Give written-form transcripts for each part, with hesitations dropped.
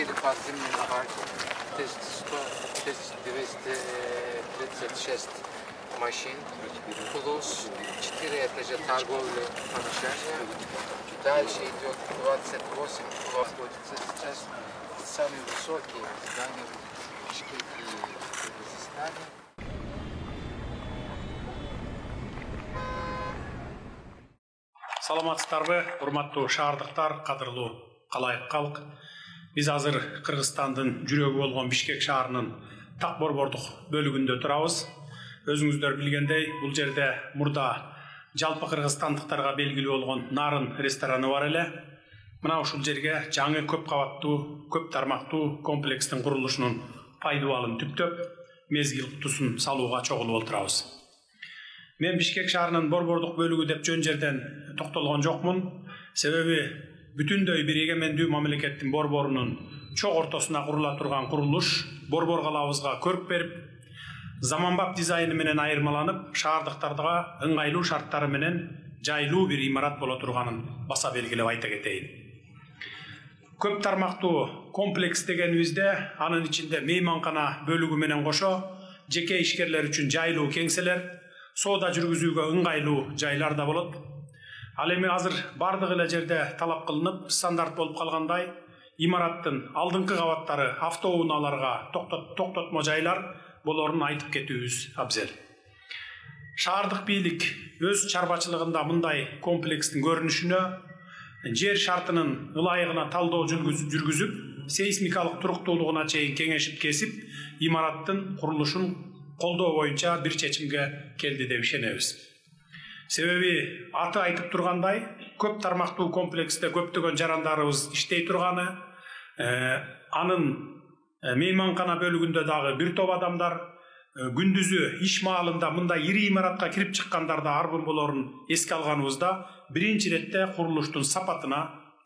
4 подземный парк, 236 машин, плюс 4 этажа торговли помещения. Дальше идет 28, находится сейчас самые высокие здания в Бишкеке и Кыргызстане. Саламатсыздарбы, урматтуу шаардыктар, кадырлуу калайык калк. Биз азыр Кыргызстандын жүрөгү болгон Бишкек шаарынын так борбордук бөлүгүндө турабыз. Өзүңүздөр билгендей, бул жерде мурда жалпы кыргызстандыктарга белгилүү болгон Нарын рестораны бар эле. Мына ушул жерге жаңы көп кабаттуу, көп тармактуу комплекстин курулушунун пайдубалын түптөп, мезгил кутусын салууга чогулуп отурабыз. Мен Бишкек шаарынын борбордук бөлүгү деп жөн жерден токтолгон жокмун. Себеби бүтүндөй бир эгемендүү мамлекеттин борборунун чок ортосуна курула турган курулуш борбор калабызга көрк берип, заманбап дизайны менен айырмаланып, шаардыктарга ыңгайлуу шарттары менен жайлуу бир имарат боло турганын баса белгилеп айта кетейин. Көп тармактуу комплекс дегенибизде анын ичинде мейманкана бөлүгү менен кошо жеке ишкерлер үчүн жайлуу кеңселер, соода жүргүзүүгө ыңгайлуу жайлар да болот. Ал эми азыр бардык эле жерде талап кылынып, стандарт болуп калгандай, имараттын алдыңкы кабаттары автоунааларга токтотмо жайлар болорун айтып кетүүбүз абзел. Шаардык бийлик өз чарбачылыгында мындай комплекстин көрүнүшүнө жер шартынын ылайыгына талдоо жүргүзүп, сейсмикалык туруктуулугуна чейин кеңешип кесип, имараттын курулушун колдоо боюнча бир чечимге келди деп ишенебиз. Себеби аты айтып тургандай, көп тармактуу комплексте көптөгөн жарандарыбыз иштей турганы, анын мейманкана бөлүгүндө дагы бир топ адамдар күндүзү иш маалында мындай ири имаратка кирип чыккандарда арбын болорун эске алганыбызда, биринчи иретте курулуштун сапатына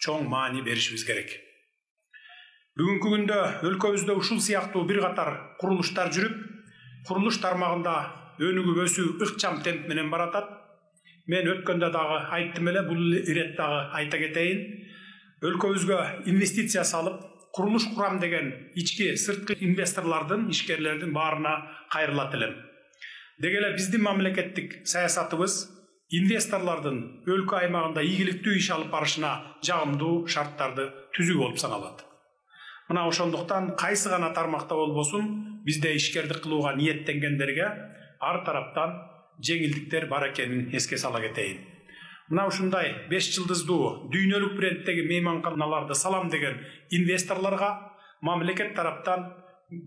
чоң маани беришибиз керек. Бүгүнкү күндө өлкөбүздө ушул сыяктуу бир катар курулуштар жүрүп, курулуш тармагында өнүгүп өсүү ыкчам темп менен баратат. Мен өткөндө дагы айттым эле, бул ирет дагы айта кетейин. Өлкөбүзгө инвестиция салып, курулуш курам деген ички сырткы инвесторлордун, ишкерлердин баарына кайрылат элем. Деги эле биздин мамлекеттик саясатыбыз инвесторлордун өлкө аймагында ийгиликтүү иш алып барышына жагымдуу шарттарды түзүү болуп саналат. Мына ошондуктан кайсы гана тармакта болбосун, бизде ишкердик кылууга ниеттенгендерге ар тараптан жеңилдиктер бар экенин эске сала кетейин. Мына ушундай 5 жылдыздуу дүйнөлүк брендтеги мейманканаларды салам деген инвесторлорго мамлекет тараптан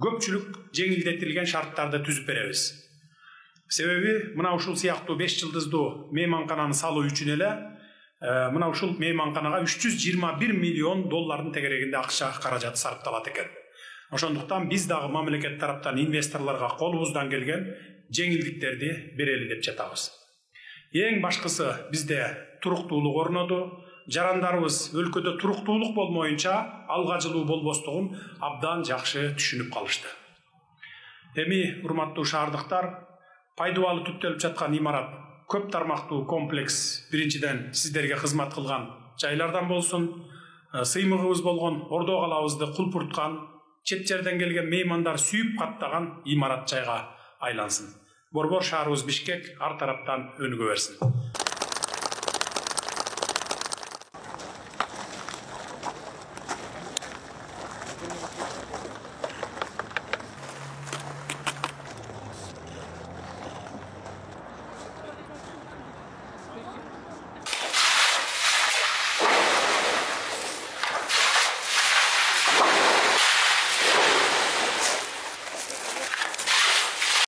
көпчүлүк жеңилдетилген шарттарды түзүп беребиз. Себеби мына ушул сыяктуу 5 жылдыздуу мейманкананы салуу үчүн эле мына ушул мейманканага 321 миллион доллардын тегерегинде акча каражат сарпталат экен. Ошондуктан биз дагы мамлекет тараптан инвесторлорго колубуздан келген жеңилдиктерди берели деп жатабыз. Эң башкысы бизде туруктуулук орноду, жарандарыбыз өлкөдө туруктуулук болмоюнча алга жылуу болбостугун абдан жакшы түшүнүп калышты. Эми урматтуу шаардыктар, пайдубалы түптөлүп жаткан имарат көп тармактуу комплекс биринчиден сиздерге кызмат кылган жайлардан болсун, сыймыгыбыз болгон Ордо калабызды кулпурткан, чет жерден келген меймандар сүйүп каттаган имарат жайга айлансын. Борбор шаарыбыз Бишкек ар тараптан өнүгө берсин.